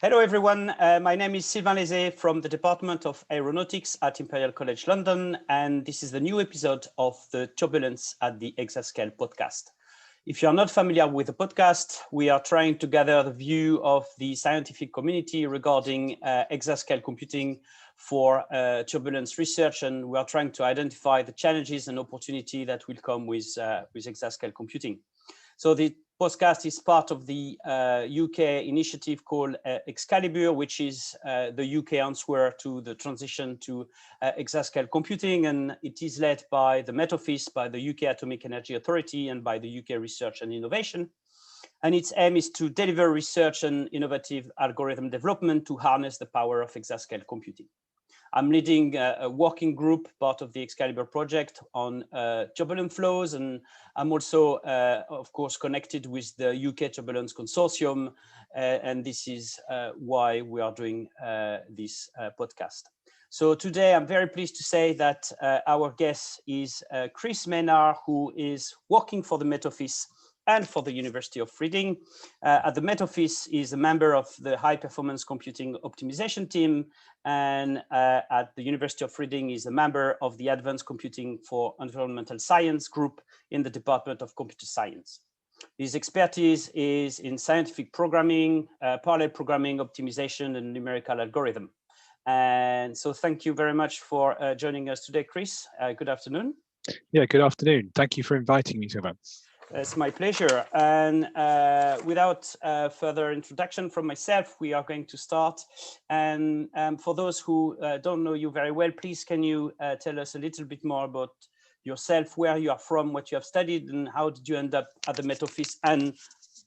Hello, everyone. My name is Sylvain Lézé from the Department of Aeronautics at Imperial College London, and this is the new episode of the Turbulence at the Exascale podcast. If you are not familiar with the podcast, we are trying to gather the view of the scientific community regarding exascale computing for turbulence research, and we are trying to identify the challenges and opportunity that will come with exascale computing. So the podcast is part of the UK initiative called ExCALIBUR, which is the UK answer to the transition to exascale computing. And it is led by the Met Office, by the UK Atomic Energy Authority, and by the UK Research and Innovation. And its aim is to deliver research and innovative algorithm development to harness the power of exascale computing. I'm leading a working group, part of the ExCALIBUR project, on turbulent flows, and I'm also, of course, connected with the UK Turbulence Consortium, and this is why we are doing this podcast. So today, I'm very pleased to say that our guest is Chris Maynard, who is working for the Met Office and for the University of Reading. At the Met Office, is a member of the High Performance Computing Optimization team, and at the University of Reading is a member of the Advanced Computing for Environmental Science group in the Department of Computer Science. His expertise is in scientific programming, parallel programming, optimization, and numerical algorithm. And so thank you very much for joining us today, Chris. Good afternoon. Yeah, good afternoon. Thank you for inviting me, Sylvain. It's my pleasure. And without further introduction from myself, we are going to start. And for those who don't know you very well, please can you tell us a little bit more about yourself, where you are from, what you have studied, and how did you end up at the Met Office and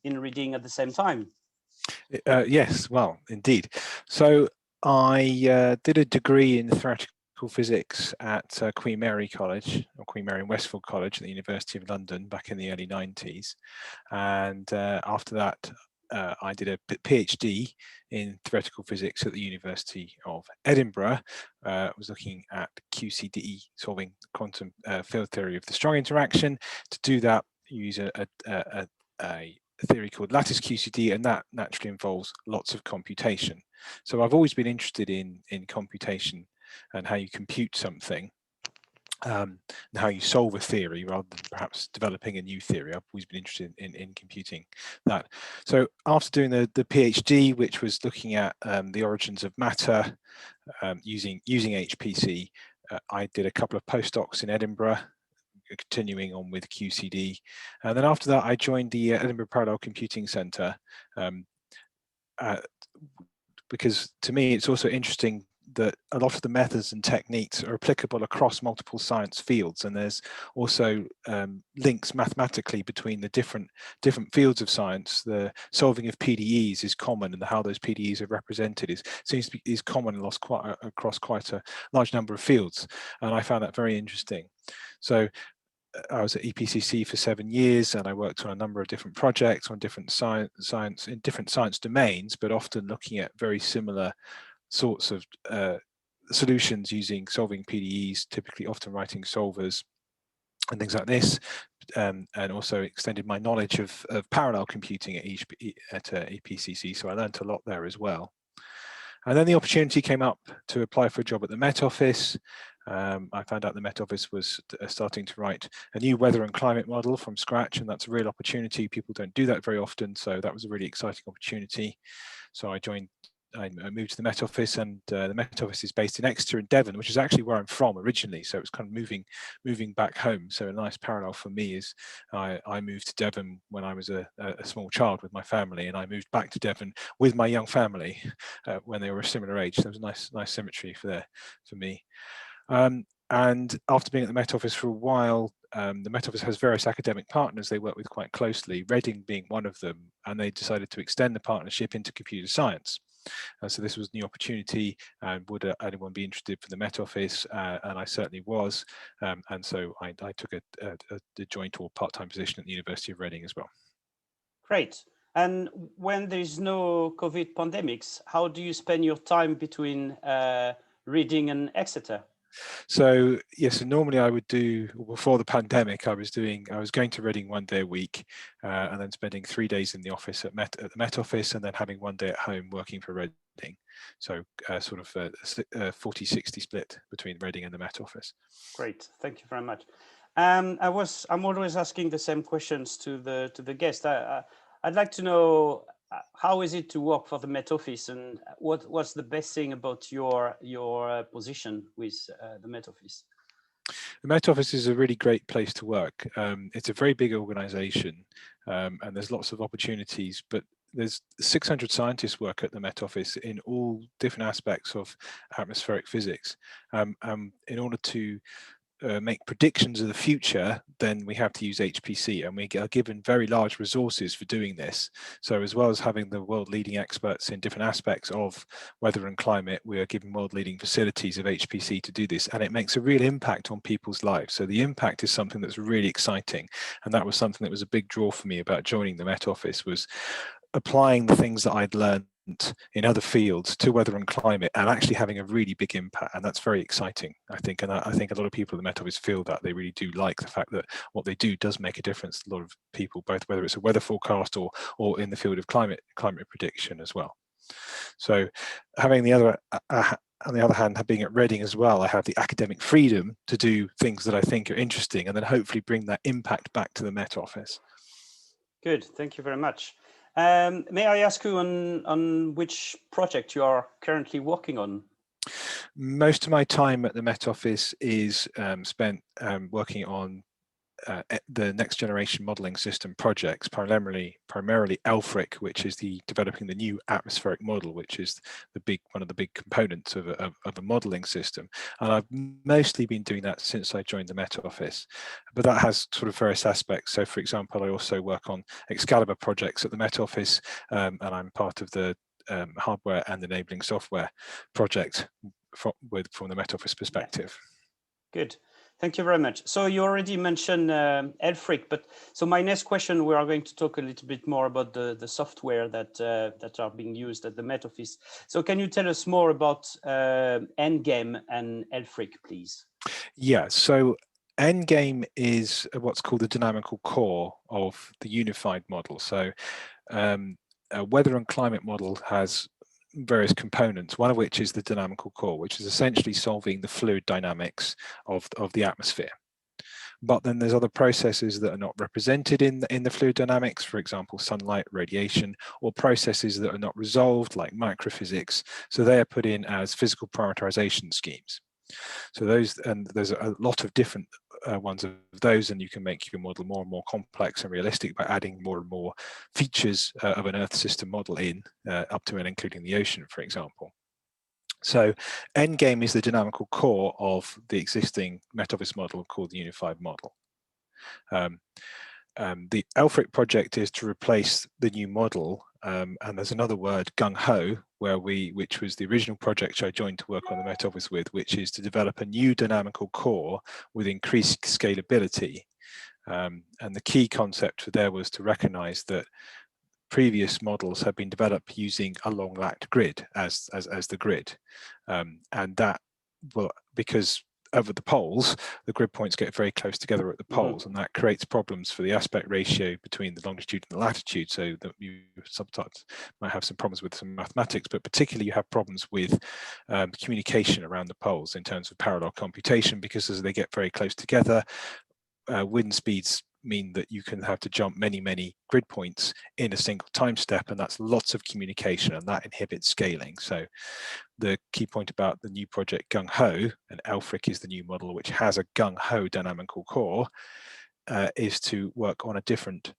in Reading at the same time? Yes, well, indeed. So I did a degree in theoretical physics at Queen Mary College, or Queen Mary and Westfield College at the University of London back in the early 90s. And after that, I did a PhD in theoretical physics at the University of Edinburgh. I was looking at QCD, solving quantum field theory of the strong interaction. To do that, you use a theory called lattice QCD, and that naturally involves lots of computation. So I've always been interested in computation and how you compute something, and how you solve a theory rather than perhaps developing a new theory. I've always been interested in computing that. So after doing the PhD, which was looking at the origins of matter using HPC, I did a couple of postdocs in Edinburgh, continuing on with QCD. And then after that, I joined the Edinburgh Parallel Computing Centre, because to me, it's also interesting that a lot of the methods and techniques are applicable across multiple science fields, and there's also links mathematically between the different fields of science. The solving of PDEs is common, and how those PDEs are represented seems to be common across quite a large number of fields, and I found that very interesting. So I was at EPCC for 7 years, and I worked on a number of different projects on different science in different science domains, but often looking at very similar sorts of solutions using solving PDEs, typically often writing solvers and things like this, and also extended my knowledge of parallel computing at EPCC, so I learned a lot there as well. And then the opportunity came up to apply for a job at the Met Office. I found out the Met Office was starting to write a new weather and climate model from scratch, and that's a real opportunity. People don't do that very often, so that was a really exciting opportunity. So I moved to the Met Office, and the Met Office is based in Exeter in Devon, which is actually where I'm from originally. So it was kind of moving back home. So a nice parallel for me is I moved to Devon when I was a small child with my family, and I moved back to Devon with my young family when they were a similar age. So there was a nice symmetry for me. And after being at the Met Office for a while, the Met Office has various academic partners they work with quite closely, Reading being one of them, and they decided to extend the partnership into computer science. So this was a new opportunity, and would anyone be interested for the Met Office? And I certainly was, and so I took a joint or part-time position at the University of Reading as well. Great. And when there's no COVID pandemics, how do you spend your time between Reading and Exeter? So yes, so normally I would do, before the pandemic, I was going to Reading 1 day a week, and then spending 3 days in the office at the Met Office, and then having 1 day at home working for Reading. So sort of a 40-60 split between Reading and the Met Office. Great, thank you very much. I'm always asking the same questions to the guest. I'd like to know, how is it to work for the Met Office, and what's the best thing about your position with the Met Office? The Met Office is a really great place to work. It's a very big organisation, and there's lots of opportunities, but there's 600 scientists work at the Met Office in all different aspects of atmospheric physics. In order to make predictions of the future, then we have to use HPC, and we are given very large resources for doing this. So as well as having the world leading experts in different aspects of weather and climate, we are given world leading facilities of HPC to do this, and it makes a real impact on people's lives. So the impact is something that's really exciting, and that was something that was a big draw for me about joining the Met Office, was applying the things that I'd learned in other fields to weather and climate, and actually having a really big impact. And that's very exciting, I think. And I think a lot of people at the Met Office feel that they really do like the fact that what they do does make a difference to a lot of people, both whether it's a weather forecast or in the field of climate prediction as well. So having the other on the other hand, being at Reading as well, I have the academic freedom to do things that I think are interesting, and then hopefully bring that impact back to the Met Office. Good, thank you very much. May I ask you on which project you are currently working on? Most of my time at the Met Office is spent working on the next generation modelling system projects, primarily ALFRIC, which is developing the new atmospheric model, which is one of the big components of a modelling system. And I've mostly been doing that since I joined the Met Office, but that has sort of various aspects. So for example, I also work on ExCALIBUR projects at the Met Office, and I'm part of the hardware and enabling software project from the Met Office perspective. Yeah. Good. Thank you very much. So you already mentioned ALFRIC, but so my next question, we are going to talk a little bit more about the software that are being used at the Met Office. So can you tell us more about Endgame and ALFRIC, please? Yeah, so Endgame is what's called the dynamical core of the unified model. So a weather and climate model has various components, one of which is the dynamical core, which is essentially solving the fluid dynamics of the atmosphere. But then there's other processes that are not represented in the fluid dynamics, for example, sunlight, radiation, or processes that are not resolved, like microphysics. So they are put in as physical parameterization schemes. So there's a lot of different ones of those, and you can make your model more and more complex and realistic by adding more and more features of an Earth system model in, up to and including the ocean, for example. So Endgame is the dynamical core of the existing Met Office model called the unified model. The ALFRIC project is to replace the new model, and there's another word, gung-ho, which was the original project I joined to work on the Met Office with, which is to develop a new dynamical core with increased scalability. And the key concept for there was to recognize that previous models have been developed using a long lapped grid as the grid, and that, well, because over the poles, the grid points get very close together at the poles, and that creates problems for the aspect ratio between the longitude and the latitude, so that you sometimes might have some problems with some mathematics, but particularly you have problems with communication around the poles in terms of parallel computation, because as they get very close together, wind speeds mean that you can have to jump many grid points in a single time step, and that's lots of communication, and that inhibits scaling. So the key point about the new project gung-ho, and ALFRIC is the new model which has a gung-ho dynamical core, is to work on a different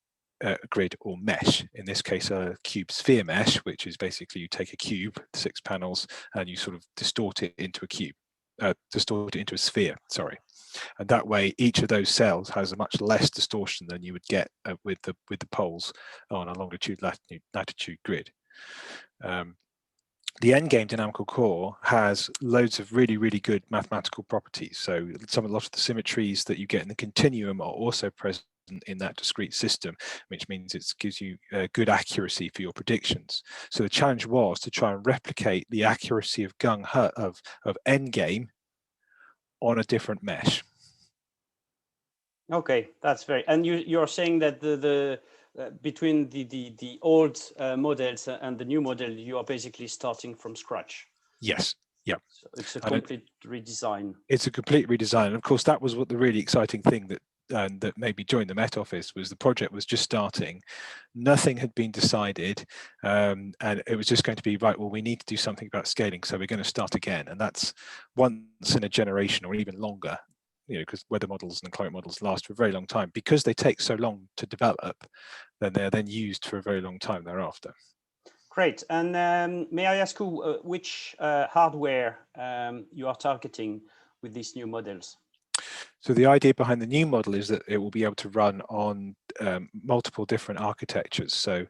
grid or mesh, in this case a cube sphere mesh, which is basically you take a cube, 6 panels, and you sort of distort it into a cube, distort it into a sphere, sorry. And that way, each of those cells has a much less distortion than you would get with the poles on a longitude latitude grid. The Endgame dynamical core has loads of really good mathematical properties. So a lot of the symmetries that you get in the continuum are also present in that discrete system, which means it gives you good accuracy for your predictions. So the challenge was to try and replicate the accuracy of gung-ho of Endgame on a different mesh. Okay, that's very. And you're saying that the between the old models and the new model, you are basically starting from scratch. Yes. Yeah. So it's a complete redesign. It's a complete redesign. And of course, that was what the really exciting thing that made me join the Met Office was the project was just starting. Nothing had been decided. And it was just going to be, right, well, we need to do something about scaling. So we're going to start again. And that's once in a generation or even longer, you know, because weather models and climate models last for a very long time. Because they take so long to develop, then they're then used for a very long time thereafter. Great. And may I ask you which hardware you are targeting with these new models? So the idea behind the new model is that it will be able to run on multiple different architectures. So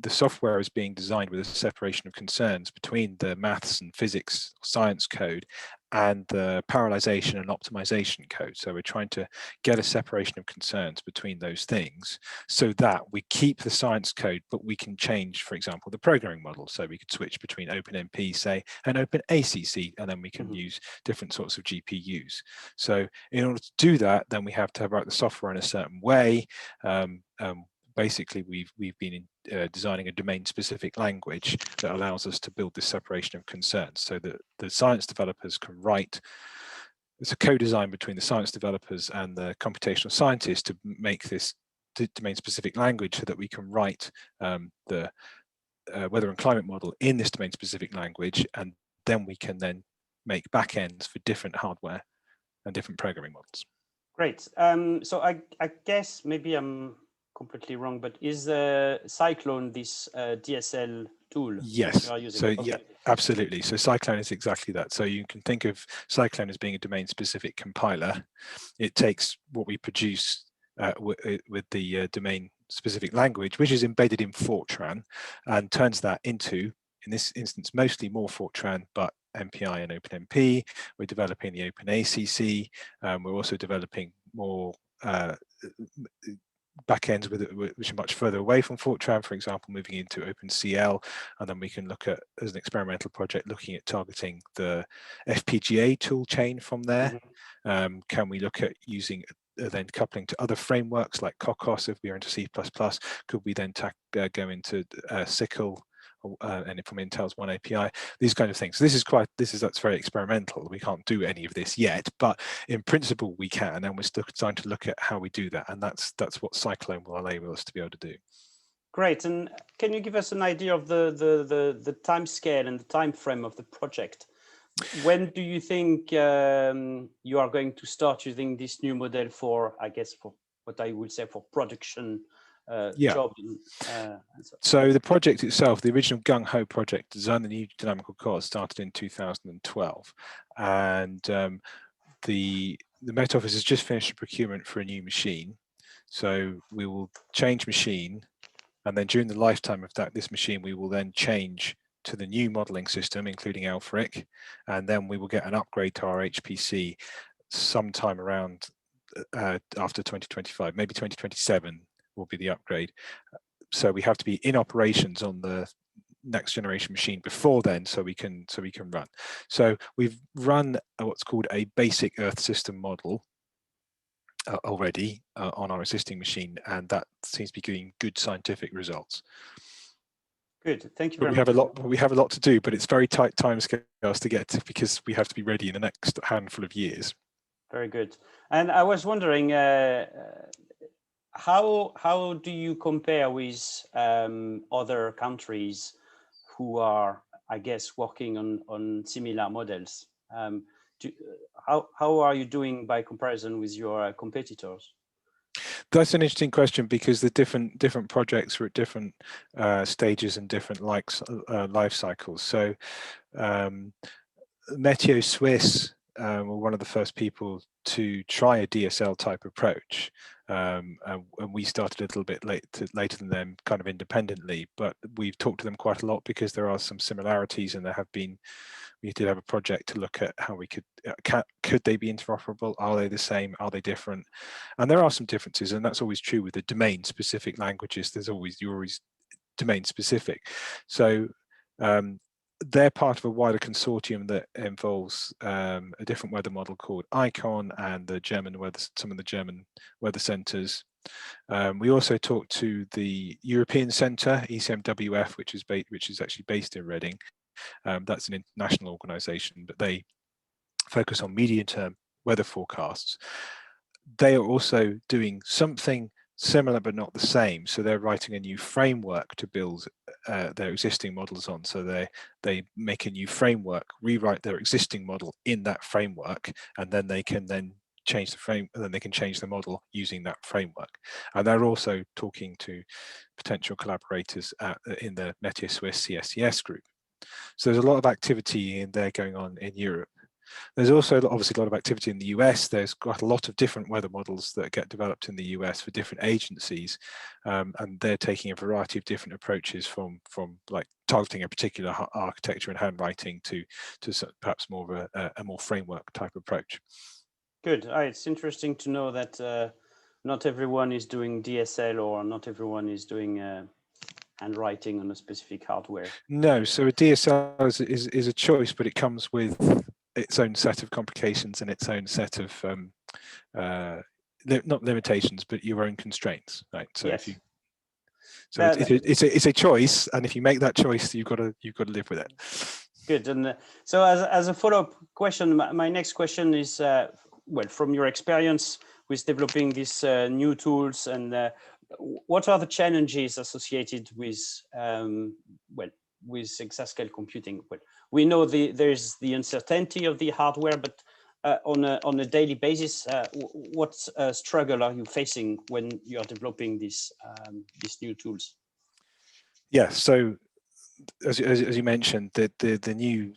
the software is being designed with a separation of concerns between the maths and physics science code and the parallelization and optimization code. So we're trying to get a separation of concerns between those things so that we keep the science code, but we can change, for example, the programming model. So we could switch between OpenMP, say, and OpenACC, and then we can use different sorts of GPUs. So in order to do that, then we have to write the software in a certain way. Basically, we've been designing a domain-specific language that allows us to build this separation of concerns so that the science developers can write. It's a co-design between the science developers and the computational scientists to make this domain-specific language so that we can write the weather and climate model in this domain-specific language, and then we can then make backends for different hardware and different programming models. Great. So I guess maybe I'm completely wrong, but is Cyclone this DSL tool? Yes. You are using? So Okay. yeah, absolutely. So Cyclone is exactly that. So you can think of Cyclone as being a domain-specific compiler. It takes what we produce with the domain-specific language, which is embedded in Fortran, and turns that into, in this instance, mostly more Fortran, but MPI and OpenMP. We're developing the OpenACC. We're also developing more backends which are much further away from Fortran, for example, moving into OpenCL, and then we can look at, as an experimental project, looking at targeting the FPGA tool chain from there. Can we look at using then coupling to other frameworks like Cocos if we are into C++? Could we then go into SYCL? And from Intel's One API, these kind of things. So that's very experimental. We can't do any of this yet, but in principle we can, and we're still trying to look at how we do that, and that's what Cyclone will enable us to be able to do. Great. And can you give us an idea of the time scale and the time frame of the project? When do you think you are going to start using this new model for, I guess, for what I would say for production? Job. So the project itself, the original gung-ho project, Design the New Dynamical Cores, started in 2012, and the Met Office has just finished a procurement for a new machine. So we will change machine, and then during the lifetime of this machine, we will then change to the new modeling system, including Alfred, and then we will get an upgrade to our HPC sometime around after 2025, maybe 2027. Will be the upgrade. So we have to be in operations on the next generation machine before then, so we can run. So we've run what's called a basic Earth system model already on our existing machine, and that seems to be giving good scientific results. Good, thank you very much. We have a lot to do, but it's very tight timescales to get to, because we have to be ready in the next handful of years. Very good. And I was wondering, how do you compare with other countries who are, I guess, working on similar models? How are you doing by comparison with your competitors? That's an interesting question, because the different projects are at different stages and different life cycles. So Meteo Swiss were one of the first people to try a DSL type approach, and we started a little bit later than them, kind of independently, but we've talked to them quite a lot because there are some similarities, and we did have a project to look at how we could they be interoperable? Are they the same? Are they different? And there are some differences, and that's always true with the domain specific languages. You're always domain specific. So they're part of a wider consortium that involves a different weather model called ICON and the German weather, some of the German weather centres. We also talked to the European Centre, ECMWF, which is actually based in Reading. That's an international organisation, but they focus on medium-term weather forecasts. They are also doing something similar but not the same. So they're writing a new framework to build their existing models on. So they make a new framework, rewrite their existing model in that framework, and then they can change the frame, and then they can change the model using that framework. And they're also talking to potential collaborators in the Métier Suisse CSCS group. So there's a lot of activity in there going on in Europe. There's also obviously a lot of activity in the US. There's quite a lot of different weather models that get developed in the US for different agencies, and they're taking a variety of different approaches from like targeting a particular architecture and handwriting to perhaps more of a more framework type approach. Good. It's interesting to know that not everyone is doing DSL, or not everyone is doing handwriting on a specific hardware. No, so a DSL is a choice, but it comes with its own set of complications and its own set of not limitations, but your own constraints, right? So yes. if you, so it's a choice, and if you make that choice, you've got to live with it. Good. And so as a follow-up question, my next question is, well, from your experience with developing these new tools, and what are the challenges associated with with exascale computing? Well, we know there's the uncertainty of the hardware, but on a daily basis, what struggle are you facing when you are developing these new tools? Yeah, so as you mentioned, the new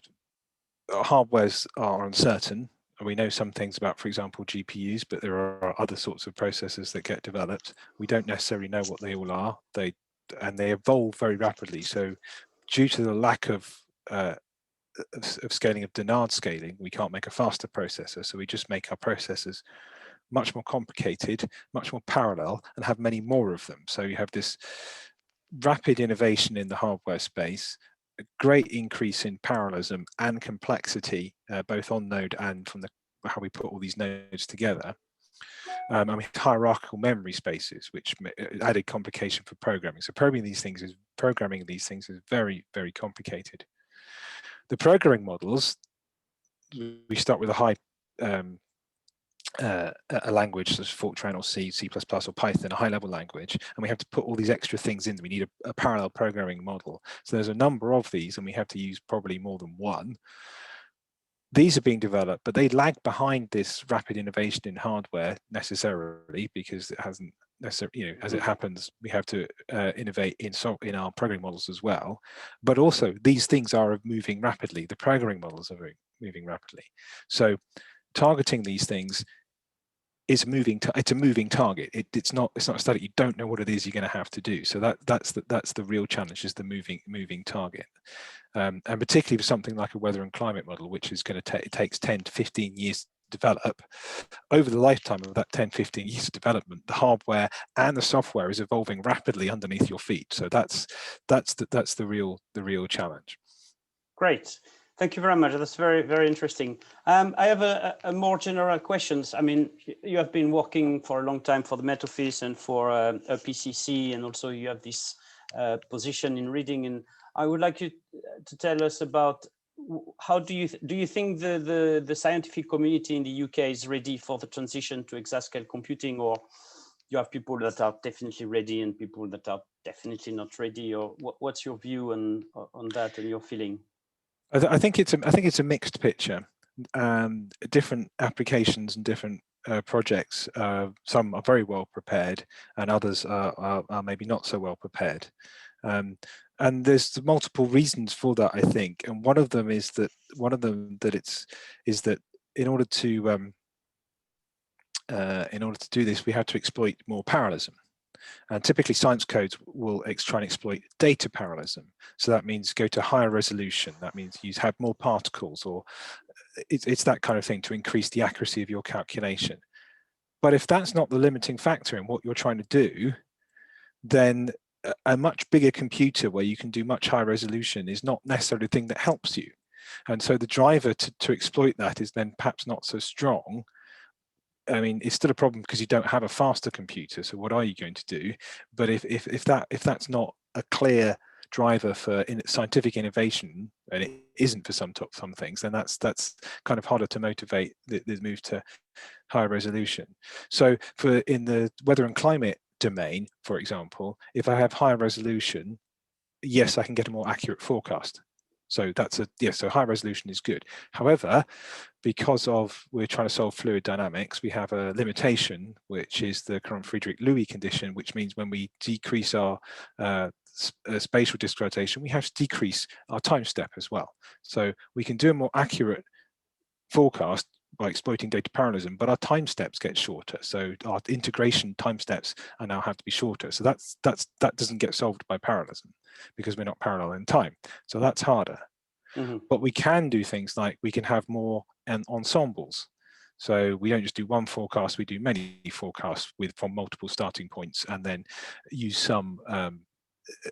hardwares are uncertain. We know some things about, for example, GPUs, but there are other sorts of processors that get developed. We don't necessarily know what they all are. They evolve very rapidly. So due to the lack of scaling of Maynard scaling, we can't make a faster processor. So we just make our processors much more complicated, much more parallel, and have many more of them. So you have this rapid innovation in the hardware space, a great increase in parallelism and complexity, both on node and from how we put all these nodes together. I mean, hierarchical memory spaces, which added complication for programming. So programming these things is very, very complicated. The programming models, we start with a high a language such as Fortran or C, C++ or Python, a high-level language, and we have to put all these extra things in. We need a parallel programming model. So there's a number of these, and we have to use probably more than one. These are being developed, but they lag behind this rapid innovation in hardware necessarily, because it hasn't necessarily, as it happens, we have to innovate in our programming models as well. But also, these things are moving rapidly. The programming models are moving rapidly. So targeting these things is it's a moving target. It's not a static. You don't know what it is you're going to have to do. So that's the real challenge, is the moving target. And particularly for something like a weather and climate model, which is going to it takes 10 to 15 years to develop. Over the lifetime of that 10, 15 years of development, the hardware and the software is evolving rapidly underneath your feet. So that's the real challenge. Great. Thank you very much. That's very, very interesting. I have a more general questions. I mean, you have been working for a long time for the Met Office and for PCC, and also you have this position in Reading. And I would like you to tell us about how do you think the scientific community in the UK is ready for the transition to exascale computing, or you have people that are definitely ready and people that are definitely not ready, or what's your view on that and your feeling? I think it's a mixed picture. Different applications and different projects. Some are very well prepared, and others are maybe not so well prepared. And there's multiple reasons for that, I think. And one of them is that in order to do this, we have to exploit more parallelism. And typically science codes will try and exploit data parallelism. So that means go to higher resolution. That means you have more particles, or it's that kind of thing to increase the accuracy of your calculation. But if that's not the limiting factor in what you're trying to do, then a much bigger computer where you can do much higher resolution is not necessarily the thing that helps you. And so the driver to exploit that is then perhaps not so strong. I mean, it's still a problem because you don't have a faster computer. So what are you going to do? But if that's not a clear driver for scientific innovation, and it isn't for some things, then that's kind of harder to motivate the move to higher resolution. So in the weather and climate domain, for example, if I have higher resolution, yes, I can get a more accurate forecast. So so high resolution is good. However, because we're trying to solve fluid dynamics, we have a limitation, which is the Coulomb-Friedrich-Lewis condition, which means when we decrease our spatial discretization, we have to decrease our time step as well. So we can do a more accurate forecast by exploiting data parallelism, but our time steps get shorter. So our integration time steps are now have to be shorter. So that doesn't get solved by parallelism because we're not parallel in time. So that's harder. Mm-hmm. But we can do things like we can have more ensembles. So we don't just do one forecast, we do many forecasts from multiple starting points and then use some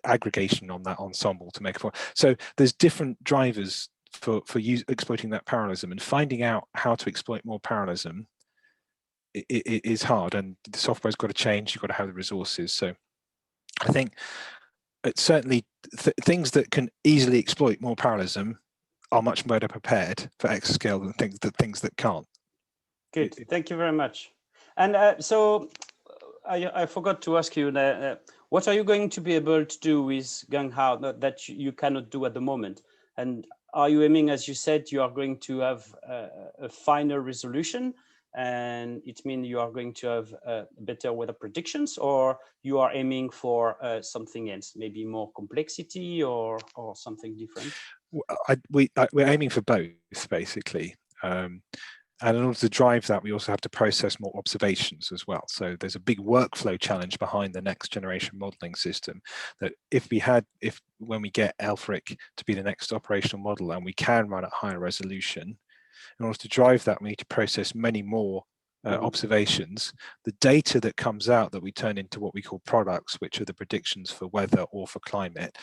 aggregation on that ensemble to make a forecast. So there's different drivers for exploiting that parallelism, and finding out how to exploit more parallelism it is hard, and the software's got to change. You've got to have the resources. So I think it's certainly things that can easily exploit more parallelism are much better prepared for exascale than things that can't. Good, thank you very much. And so I forgot to ask you, what are you going to be able to do with gung-ho that you cannot do at the moment? And are you aiming, as you said, you are going to have a finer resolution, and it means you are going to have better weather predictions, or you are aiming for something else, maybe more complexity or something different? We're aiming for both, basically. And in order to drive that, we also have to process more observations as well. So there's a big workflow challenge behind the next generation modeling system that when we get Alfred to be the next operational model and we can run at higher resolution, in order to drive that, we need to process many more observations. The data that comes out that we turn into what we call products, which are the predictions for weather or for climate,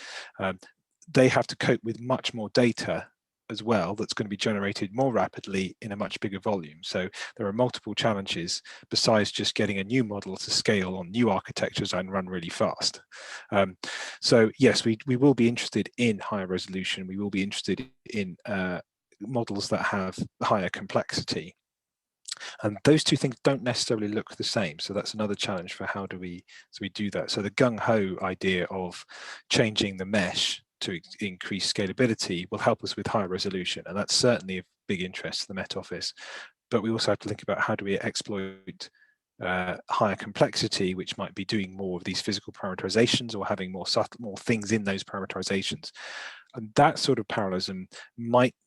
they have to cope with much more data as well that's going to be generated more rapidly in a much bigger volume. So there are multiple challenges besides just getting a new model to scale on new architectures and run really fast. So yes, we will be interested in higher resolution. We will be interested in models that have higher complexity. And those two things don't necessarily look the same. So that's another challenge for how do we do that. So the gung-ho idea of changing the mesh to increase scalability will help us with higher resolution. And that's certainly of big interest to the Met Office. But we also have to think about how do we exploit higher complexity, which might be doing more of these physical parameterizations or having more things in those parameterizations. And that sort of parallelism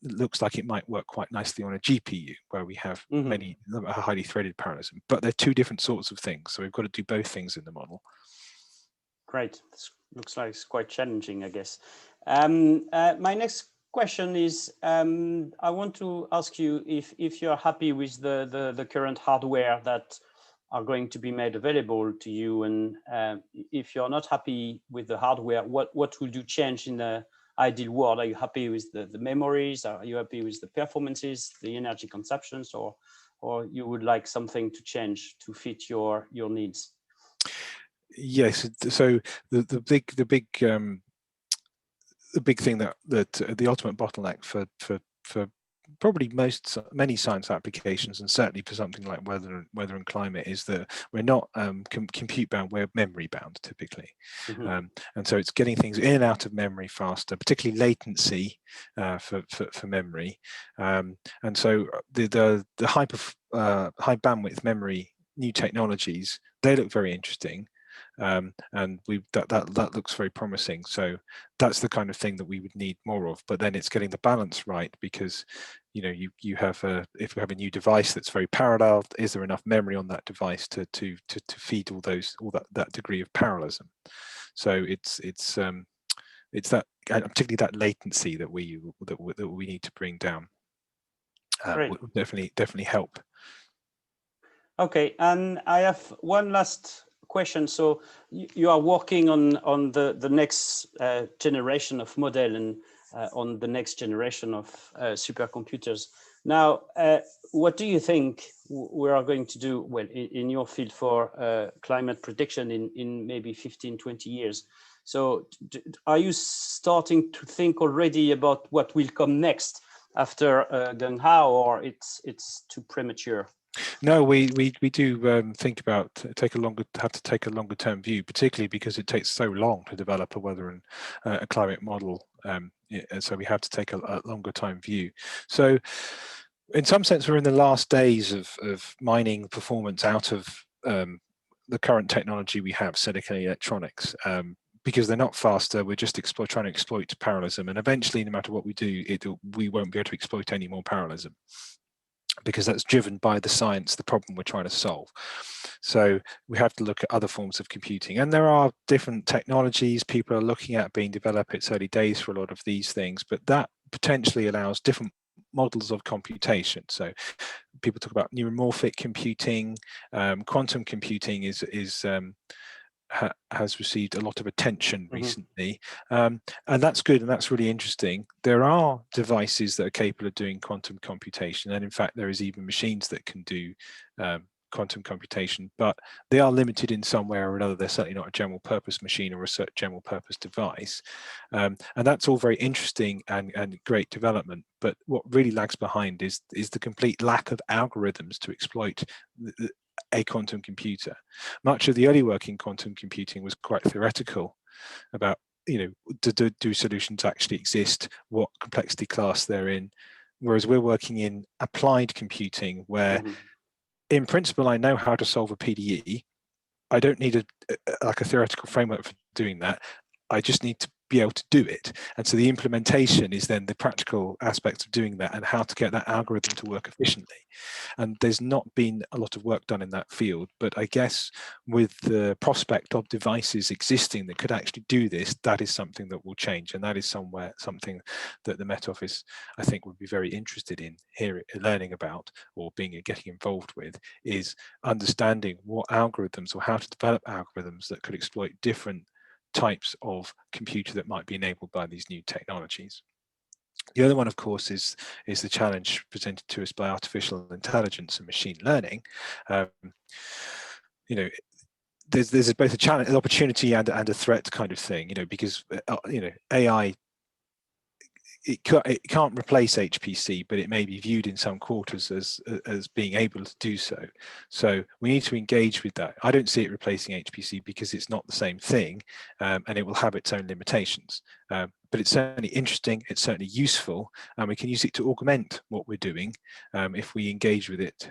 looks like it might work quite nicely on a GPU, where we have many highly threaded parallelism. But they're two different sorts of things. So we've got to do both things in the model. Great. This looks like it's quite challenging, I guess. My next question is, I want to ask you if you're happy with the current hardware that are going to be made available to you, and if you're not happy with the hardware, what would you change in the ideal world? Are you happy with the memories? Are you happy with the performances, the energy consumptions, or you would like something to change to fit your needs? Yes. So the big thing that the ultimate bottleneck for probably many science applications, and certainly for something like weather and climate, is that we're not compute bound, we're memory bound typically. And so it's getting things in and out of memory faster, particularly latency for memory. And so the high bandwidth memory new technologies, they look very interesting. And that looks very promising. So that's the kind of thing that we would need more of. But then it's getting the balance right, because you have if we have a new device that's very parallel, is there enough memory on that device to feed all that degree of parallelism? So it's that particularly that latency that we need to bring down. Will definitely help. Okay, and I have one last question. So you are working on the next generation of model and on the next generation of supercomputers. Now, what do you think we are going to do, well, in your field for climate prediction in maybe 15, 20 years? So are you starting to think already about what will come next after Gung Hao, or it's too premature? No, we do think about have to take a longer term view, particularly because it takes so long to develop a weather and a climate model. So we have to take a longer time view. So in some sense, we're in the last days of mining performance out of the current technology we have, silicon electronics. Because they're not faster, we're just trying to exploit parallelism, and eventually, no matter what we do, we won't be able to exploit any more parallelism, because that's driven by the science, the problem we're trying to solve. So we have to look at other forms of computing, and there are different technologies people are looking at being developed. It's early days for a lot of these things, but that potentially allows different models of computation. So people talk about neuromorphic computing, quantum computing has received a lot of attention recently, and that's good, and that's really interesting. There are devices that are capable of doing quantum computation, and in fact there is even machines that can do quantum computation, but they are limited in some way or another. They're certainly not a general purpose machine or a general purpose device, and that's all very interesting and great development, but what really lags behind is the complete lack of algorithms to exploit a quantum computer. Much of the early work in quantum computing was quite theoretical about, do solutions actually exist, what complexity class they're in, whereas we're working in applied computing where in principle I know how to solve a PDE. I don't need a theoretical framework for doing that. I just need to be able to do it. And so the implementation is then the practical aspects of doing that and how to get that algorithm to work efficiently. And there's not been a lot of work done in that field, but I guess with the prospect of devices existing that could actually do this, that is something that will change. And that is something that the Met Office, I think, would be very interested in learning about or getting involved with, is understanding what algorithms or how to develop algorithms that could exploit different types of computer that might be enabled by these new technologies. The other one, of course, is the challenge presented to us by artificial intelligence and machine learning. There's both a challenge, an opportunity, and a threat kind of thing. Because AI, it can't replace HPC, but it may be viewed in some quarters as being able to do so. So we need to engage with that. I don't see it replacing HPC because it's not the same thing, and it will have its own limitations. But it's certainly interesting, it's certainly useful, and we can use it to augment what we're doing if we engage with it.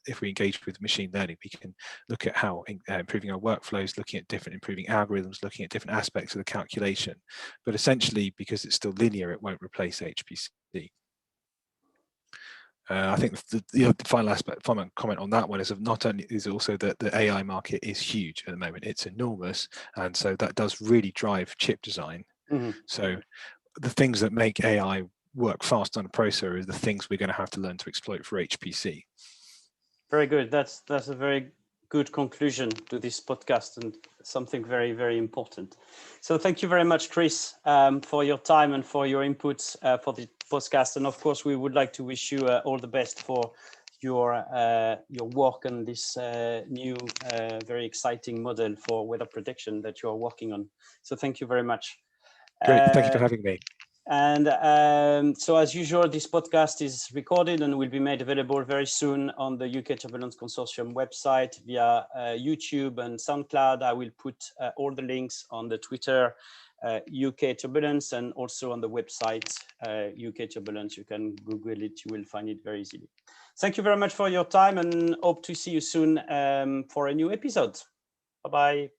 If we engage with machine learning, we can look at how improving our workflows, looking at different improving algorithms, looking at different aspects of the calculation. But essentially, because it's still linear, it won't replace HPC. I think the final comment on that one is also that the AI market is huge at the moment. It's enormous, and so that does really drive chip design. So the things that make AI work fast on a processor are the things we're going to have to learn to exploit for HPC. Very good. That's a very good conclusion to this podcast, and something very, very important. So thank you very much, Chris, for your time and for your inputs for the podcast. And of course, we would like to wish you all the best for your work on this new, very exciting model for weather prediction that you are working on. So thank you very much. Great. Thank you for having me. And so as usual, this podcast is recorded and will be made available very soon on the UK Turbulence Consortium website via YouTube and SoundCloud. I will put all the links on the Twitter, UK Turbulence, and also on the website, UK Turbulence. You can Google it, you will find it very easily. Thank you very much for your time, and hope to see you soon for a new episode. Bye-bye.